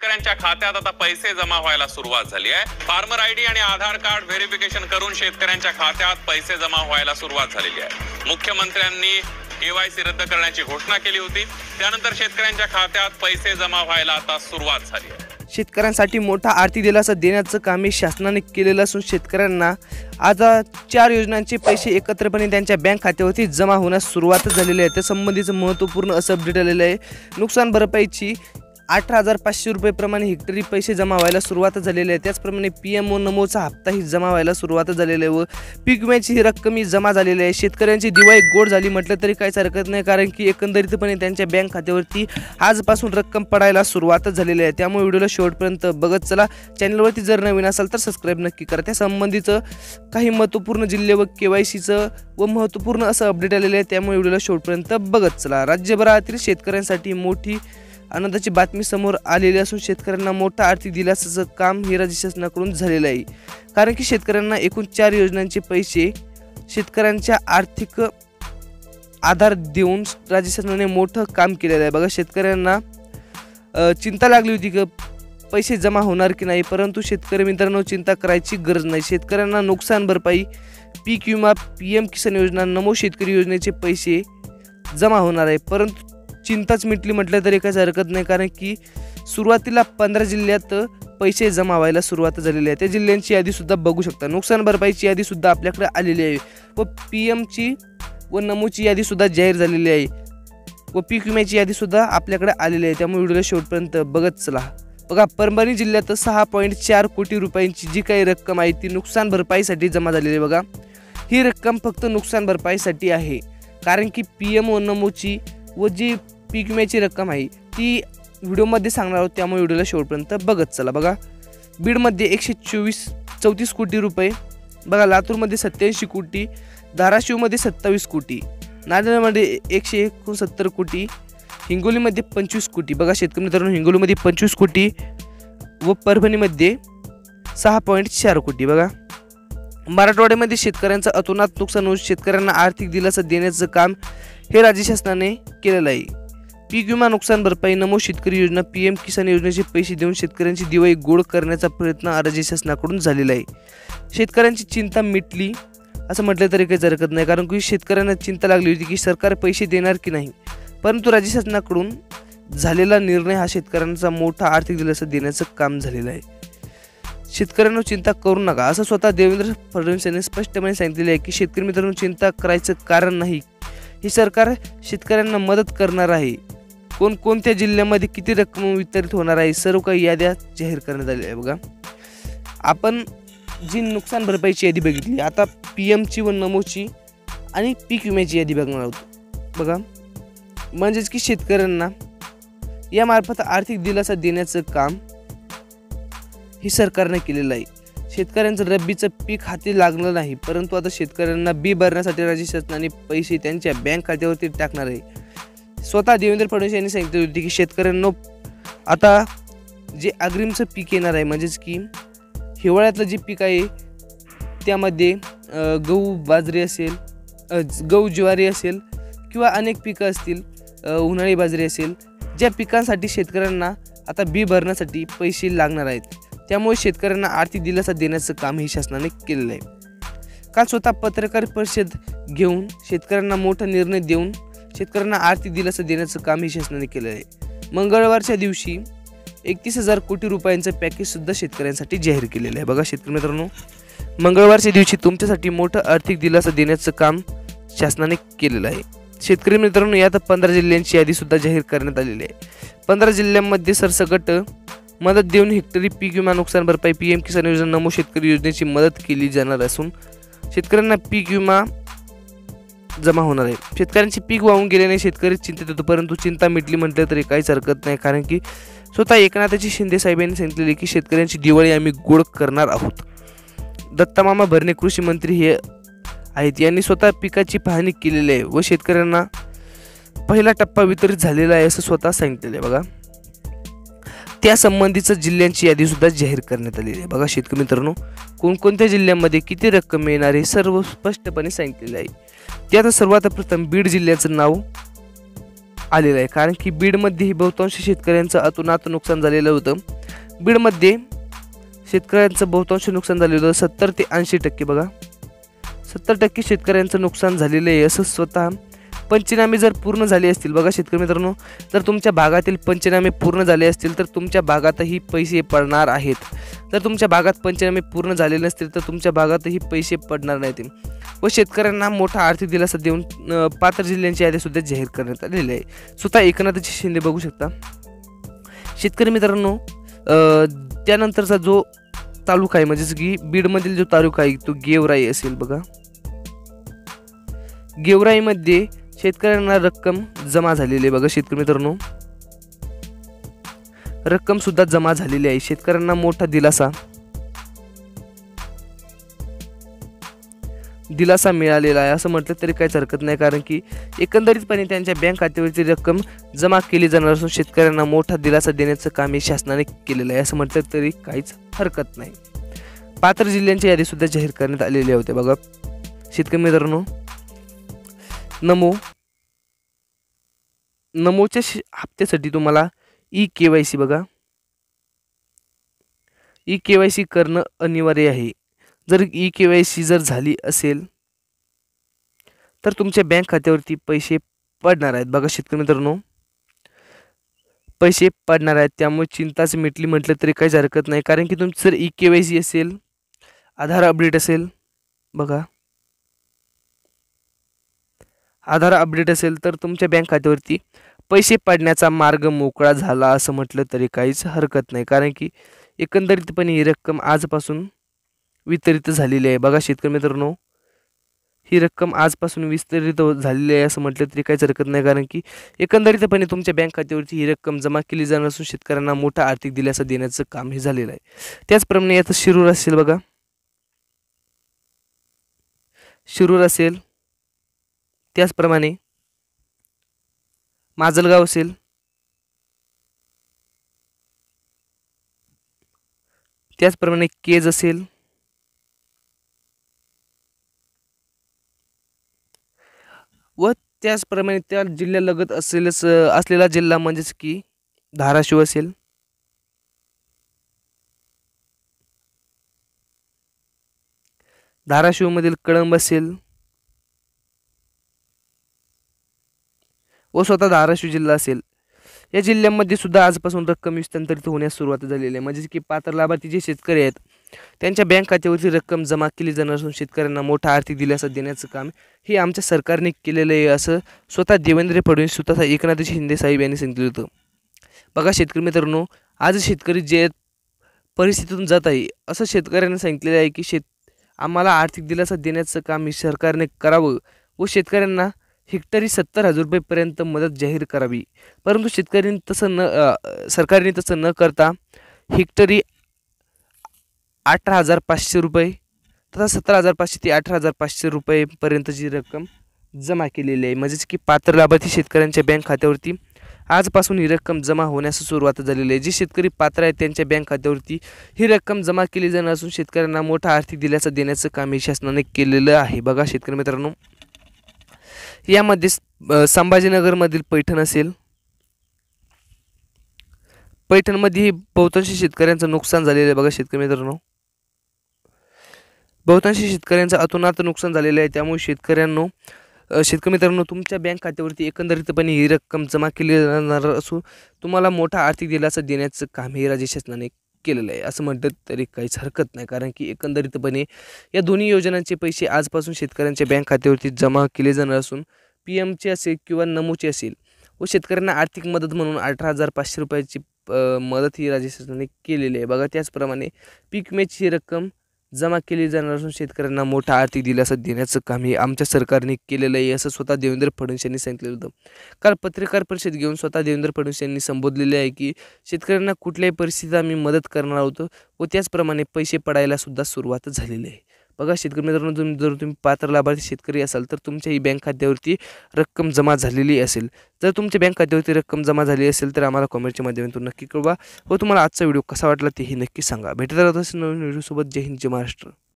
शेतकऱ्यांच्या खात्यात आता पैसे जमा व्हायला सुरुवात झाली आहे। फार्मर आयडी आणि आधार कार्ड व्हेरिफिकेशन करून शेतकऱ्यांच्या खात्यात पैसे जमा व्हायला सुरुवात झालेली आहे। मुख्यमंत्र्यांनी केवायसी रद्द करण्याची घोषणा केली होती, त्यानंतर शेतकऱ्यांच्या खात्यात पैसे जमा व्हायला आता सुरुवात झाली आहे। शेतकऱ्यांसाठी मोठा आर्थिक दिलासा देण्याचं काम शासनाने केलेलं असून शेतकऱ्यांना आज 4 योजनांचे पैसे एकत्रितपणे त्यांच्या बँक खात्यावरती जमा होण्यास सुरुवात झालेली आहे। त्या संबंधीचं महत्त्वपूर्ण असं अपडेट आलेलं आहे। नुकसान भरपाईची 18,500 रुपये प्रमाणे हेक्टरी पैसे जमा व्हायला सुरुवात झालेली आहे। त्याचप्रमाणे PMO नमोचा हप्ताही जमा व्हायला सुरुवात झालेली आहे व पीक विम्याची ही रक्कमही जमा झालेली आहे। शेतकऱ्यांची दिवाळी गोड झाली म्हटलं तरी काहीच हरकत नाही, कारण की एकंदरीतपणे त्यांच्या बँक खात्यावरती आजपासून रक्कम पडायला सुरुवात झालेली आहे। त्यामुळे व्हिडिओला शेवटपर्यंत बघत चला। चॅनलवरती जर नवीन असाल तर सबस्क्राईब नक्की करा। त्या संबंधीचं काही महत्त्वपूर्ण जिल्हे व KYCचं व महत्त्वपूर्ण असं अपडेट आलेलं आहे, त्यामुळे व्हिडिओला शेवटपर्यंत बघत चला। राज्यभरातील शेतकऱ्यांसाठी मोठी आनंदाची बातमी समोर आलेली असून शेतकऱ्यांना मोठा आर्थिक दिलासाचं काम हे राज्य शासनाकडून झालेलं आहे, कारण की शेतकऱ्यांना एकूण 4 योजनांचे पैसे शेतकऱ्यांच्या आर्थिक आधार देऊन राज्य शासनाने मोठं काम केलेलं आहे। बघा, शेतकऱ्यांना चिंता लागली होती की पैसे जमा होणार की नाही, परंतु शेतकरी मित्रांनो चिंता करायची गरज नाही। शेतकऱ्यांना नुकसान भरपाई, पीक विमा, PM किसान योजना, नमो शेतकरी योजनेचे पैसे जमा होणार आहे। परंतु चिंताच मिटली म्हटलं तरी काहीच हरकत नाही, कारण की सुरुवातीला 15 जिल्ह्यात पैसे जमा व्हायला सुरुवात झालेली आहे। त्या जिल्ह्यांची यादीसुद्धा बघू शकता। नुकसान भरपाईची यादीसुद्धा आपल्याकडे आलेली आहे व PMची व नमोची यादीसुद्धा जाहीर झालेली आहे व पीक विम्याची यादीसुद्धा आपल्याकडे आलेली आहे। त्यामुळे व्हिडिओला शेवटपर्यंत बघत चला। बघा, परभणी जिल्ह्यात 6.4 कोटी रुपयांची जी काही रक्कम आहे ती नुकसान भरपाईसाठी जमा झालेली आहे। बघा, ही रक्कम फक्त नुकसान भरपाईसाठी आहे, कारण की PMO नमोची व जी पीक विम्याची रक्कम आहे ती व्हिडिओमध्ये सांगणार आहोत, त्यामुळे व्हिडिओला शेवटपर्यंत बघत चला। बघा, बीडमध्ये 134 कोटी रुपये, बघा लातूरमध्ये 87 कोटी, धाराशिवमध्ये 27 कोटी, नांदेडमध्ये 169 कोटी, हिंगोलीमध्ये 25 कोटी। बघा शेतकरी मित्रांनो, हिंगोलीमध्ये 25 कोटी व परभणीमध्ये 6.4 कोटी। बघा, मराठवाड्यामध्ये शेतकऱ्यांचं अतोनात नुकसान होऊन शेतकऱ्यांना आर्थिक दिलासा देण्याचं काम हे राज्य शासनाने केलेलं आहे। पीक विमा, नुकसान भरपाई, नमो शेतकरी योजना, PM किसान योजनेचे पैसे देऊन शेतकऱ्यांची दिवाळी गोड करण्याचा प्रयत्न राज्य शासनाकडून झालेला आहे। शेतकऱ्यांची चिंता मिटली असं म्हटलं तरी काहीच हरकत नाही, कारण की शेतकऱ्यांना चिंता लागली होती की सरकार पैसे देणार की नाही, परंतु राज्य शासनाकडून झालेला निर्णय हा शेतकऱ्यांचा मोठा आर्थिक दिलासा देण्याचं काम झालेलं आहे। शेतकऱ्यांना चिंता करू नका असं स्वतः देवेंद्र फडणवीस यांनी स्पष्टपणे सांगितलेले आहे की शेतकरी मित्रांनो चिंता करायचं कारण नाही, हे सरकार शेतकऱ्यांना मदत करणार आहे। कोणकोणत्या जिल्ह्यामध्ये किती रक्कम वितरित होणार आहे सर्व काही याद्या जाहीर करण्यात आलेल्या आहे। बघा, आपण जी नुकसान भरपाईची यादी बघितली, आता PMची व नमोची आणि पीक विम्याची यादी बघणार आहोत। बघा, म्हणजेच की शेतकऱ्यांना यामार्फत आर्थिक दिलासा देण्याचं काम हे सरकारने केलेलं आहे। शेतकऱ्यांचं रब्बीचं पीक हाती लागलं नाही, परंतु आता शेतकऱ्यांना बी भरण्यासाठी राज्य शासनाने पैसे त्यांच्या बँक खात्यावरती टाकणार आहे। स्वतः देवेंद्र फडणवीस यांनी सांगितले होते की शेतकऱ्यांनो आता जे अग्रिमचं पीक येणार आहे, म्हणजेच की हिवाळ्यातलं जे पीक आहे त्यामध्ये गहू, बाजरी असेल, गहू, ज्वारी असेल किंवा अनेक पिकं असतील, उन्हाळी बाजरी असेल, ज्या पिकांसाठी शेतकऱ्यांना आता बी भरण्यासाठी पैसे लागणार आहेत, त्यामुळे शेतकऱ्यांना आर्थिक दिलासा देण्याचं काम हे शासनाने केलेलं आहे। काल स्वतः पत्रकार परिषद घेऊन शेतकऱ्यांना मोठा निर्णय देऊन शेतकऱ्यांना आर्थिक दिलासा देण्याचं काम हे शासनाने केलेलं आहे। मंगळवारच्या दिवशी 31,000 कोटी रुपयांचं पॅकेजसुद्धा शेतकऱ्यांसाठी जाहीर केलेलं आहे। बघा शेतकरी मित्रांनो, मंगळवारच्या दिवशी तुमच्यासाठी मोठं आर्थिक दिलासा देण्याचं काम शासनाने केलेलं आहे। शेतकरी मित्रांनो, यात 15 जिल्ह्यांची यादीसुद्धा जाहीर करण्यात आलेली आहे। 15 जिल्ह्यांमध्ये सरसकट मदत देऊन हेक्टरी पीक विमा, नुकसान भरपाई, PM किसान योजना, नमो शेतकरी योजनेची मदत केली जाणार असून शेतकऱ्यांना पीक विमा जमा होणार आहे। शेतकऱ्यांचे पीक वाहून गेल्याने शेतकरी चिंतेत होतो, परंतु चिंता मिटली म्हटलं तरी काहीच हरकत नाही, कारण की स्वतः एकनाथजी शिंदे साहेबांनी सांगितलेले की शेतकऱ्यांची दिवाळी आम्ही गोड करणार आहोत। दत्तामामा भरणे कृषी मंत्री हे आहेत, यांनी स्वतः पिकाची पाहणी केलेली आहे व शेतकऱ्यांना पहिला टप्पा वितरित झालेला आहे असं स्वतः सांगितलेलं आहे। बघा, त्या संबंधीचं जिल्ह्यांची यादीसुद्धा जाहीर करण्यात आलेली आहे। बघा शेतकरी मित्रांनो, कोणकोणत्या जिल्ह्यांमध्ये किती रक्कम मिळणार हे सर्व स्पष्टपणे सांगितलेले आहे। त्यात सर्वात प्रथम बीड जिल्ह्याचं नाव आलेलं आहे, कारण की बीडमध्ये बहुतांश शेतकऱ्यांचं अतोनात नुकसान झालेलं होतं. बीडमध्ये शेतकऱ्यांचं बहुतांश नुकसान झालेलं होतं 70 ते 80%. बघा 70% शेतकऱ्यांचं नुकसान झालेलं आहे. असं स्वतः पंचनामे जर पूर्ण झाले असतील, बघा शेतकरी मित्रांनो, जर तुमच्या भागातील पंचनामे पूर्ण झाले असतील तर तुमच्या भागातही पैसे पडणार आहेत. जर तुमच्या भागात पंचनामे पूर्ण झालेले नसतील तर तुमच्या भागातही पैसे पडणार नाहीत. व शेतकऱ्यांना मोठा आर्थिक दिलासा देऊन पात्र जिल्ह्यांची यादी सुद्धा जाहीर करण्यात आलेली आहे. स्वतः एकनाथ शिंदे बघू शकता. शेतकरी मित्रांनो, त्यानंतरचा जो तालुका आहे म्हणजेच की बीडमधील जो तालुका आहे तो गेवराई असेल. बघा गेवराईमध्ये शेतकऱ्यांना रक्कम जमा झालेली आहे. बघा शेतकरी मित्रांनो, रक्कम सुद्धा जमा झालेली आहे. शेतकऱ्यांना मोठा दिलासा मिळालेला आहे असं म्हटलं तरी काहीच हरकत नाही, कारण की एकंदरीतपणे त्यांच्या बँक खात्यावरची रक्कम जमा केली जाणार असून शेतकऱ्यांना मोठा दिलासा देण्याचं काम हे शासनाने केलेलं आहे असं म्हटलं तरी काहीच हरकत नाही. पात्र जिल्ह्यांची यादी सुद्धा जाहीर करण्यात आलेली होते. बघा शेतकरी मित्रांनो, नमोच्या हप्त्यासाठी तुम्हाला ई-KYC बघा ई-KYC करणं अनिवार्य आहे. जर ई-KYC जर झाली असेल तर तुमच्या बँक खात्यावरती पैसे पडणार आहेत. बघा शेतकरी मित्रांनो, पैसे पडणार आहेत, त्यामुळे चिंताच मिटली म्हटलं तरी काहीच हरकत नाही, कारण की तुमचं जर ई-KYC असेल, आधार अपडेट असेल, बघा आधार अपडेट असेल तर तुमच्या बँक खात्यावरती पैसे पडण्याचा मार्ग मोकळा झाला असं म्हटलं तरी काहीच हरकत नाही, कारण की एकंदरीतपणे ही रक्कम आजपासून वितरित झालेली आहे. बघा शेतकरी मित्रांनो, ही रक्कम आजपासून वितरित झालेली आहे असं म्हटलं तरी काहीच हरकत नाही, कारण की एकंदरीतपणे तुमच्या बँक खात्यावरती ही रक्कम जमा केली जाणार असून शेतकऱ्यांना मोठा आर्थिक दिलासा देण्याचं काम हे झालेलं आहे. त्याचप्रमाणे याचं शिरूर असेल, बघा शिरूर असेल, त्याचप्रमाणे माजलगाव असेल, त्याचप्रमाणे केज असेल, व त्याचप्रमाणे त्या जिल्ह्यालगत असलेला जिल्हा म्हणजेच की धाराशिव असेल, धाराशिवमधील कळंब असेल व स्वतः धाराशिव जिल्हा असेल. या जिल्ह्यांमध्ये सुद्धा आजपासून रक्कम हस्तांतरित होण्यास सुरुवात झालेली आहे. म्हणजे की पात्र लाभार्थी जे शेतकरी आहेत त्यांच्या बँक खात्यावरती रक्कम जमा केली जाणार असून शेतकऱ्यांना मोठा आर्थिक दिलासा देण्याचं काम हे आमच्या सरकारने केलेलं आहे असं स्वतः देवेंद्र फडणवीस, स्वतः एकनाथ शिंदे साहेब यांनी सांगितलं होतं. बघा शेतकरी मित्रांनो, आज शेतकरी जे परिस्थितीतून जात आहे असं शेतकऱ्यांनी सांगितलेलं आहे की आम्हाला आर्थिक दिलासा देण्याचं काम हे सरकारने करावं व शेतकऱ्यांना हेक्टरी 70,000 रुपयेपर्यंत मदत जाहीर करावी. परंतु सरकारने तसं न करता हेक्टरी 18,500 रुपये तथा 17,500 ते 18,500 रुपयेपर्यंतची रक्कम जमा केलेली आहे. म्हणजेच की पात्र लाभार्थी शेतकऱ्यांच्या बँक खात्यावरती आजपासून ही रक्कम जमा होण्यास सुरुवात झालेली आहे. जे शेतकरी पात्र आहेत त्यांच्या बँक खात्यावरती ही रक्कम जमा केली जाणार असून शेतकऱ्यांना मोठा आर्थिक दिलासा देण्याचं काम शासनाने केलेलं आहे. बघा शेतकरी मित्रांनो, यामध्ये संभाजीनगरमधील पैठण असेल, पैठणमध्ये बहुतांश शेतकऱ्यांचं नुकसान झालेलं आहे. बघा शेतकरी मित्रांनो, बहुतांश शेतकऱ्यांचं अतोनात नुकसान झालेलं आहे. त्यामुळे शेतकरी मित्रांनो, तुमच्या बँक खात्यावरती एकंदरीतपणे ही रक्कम जमा केली जाणार असून तुम्हाला मोठा आर्थिक दिलासा देण्याचं काम हे राज्य शासनाने केलेलं आहे असं म्हटलं तरी काहीच हरकत नाही, कारण की एकंदरीतपणे या दोन्ही योजनांचे पैसे आजपासून शेतकऱ्यांच्या बँक खात्यावरती जमा केले जाणार असून PM चे असेल किंवा नमोचे असेल व शेतकऱ्यांना आर्थिक मदत म्हणून 18,500 रुपयाची मदत ही राज्य शासनाने केलेली आहे. बघा त्याचप्रमाणे पीक विम्याची रक्कम जमा केली जाणार असून शेतकऱ्यांना मोठा आर्थिक दिलासा देण्याचं काम हे आमच्या सरकारने केलेलं आहे असं स्वतः देवेंद्र फडणवीस यांनी सांगितलं होतं. काल पत्रकार परिषद घेऊन स्वतः देवेंद्र फडणवीस यांनी संबोधलेले आहे की शेतकऱ्यांना कुठल्याही परिस्थितीत आम्ही मदत करणार आहोत व त्याचप्रमाणे पैसे पडायला सुद्धा सुरुवात झालेली आहे. बघा शेतकरी मित्रांनो, जर तुम्ही पात्र लाभार्थी शेतकरी असाल तर तुमच्याही बँक खात्यावरती रक्कम जमा झालेली असेल. जर तुमच्या बँक खात्यावरती रक्कम जमा झाली असेल तर आम्हाला कमेंटच्या माध्यमातून नक्की कळवा व तुम्हाला आजचा व्हिडिओ कसा वाटला तेही नक्की सांगा. भेटत राहत नवीन व्हिडिओसोबत. जय हिंद, जय महाराष्ट्र.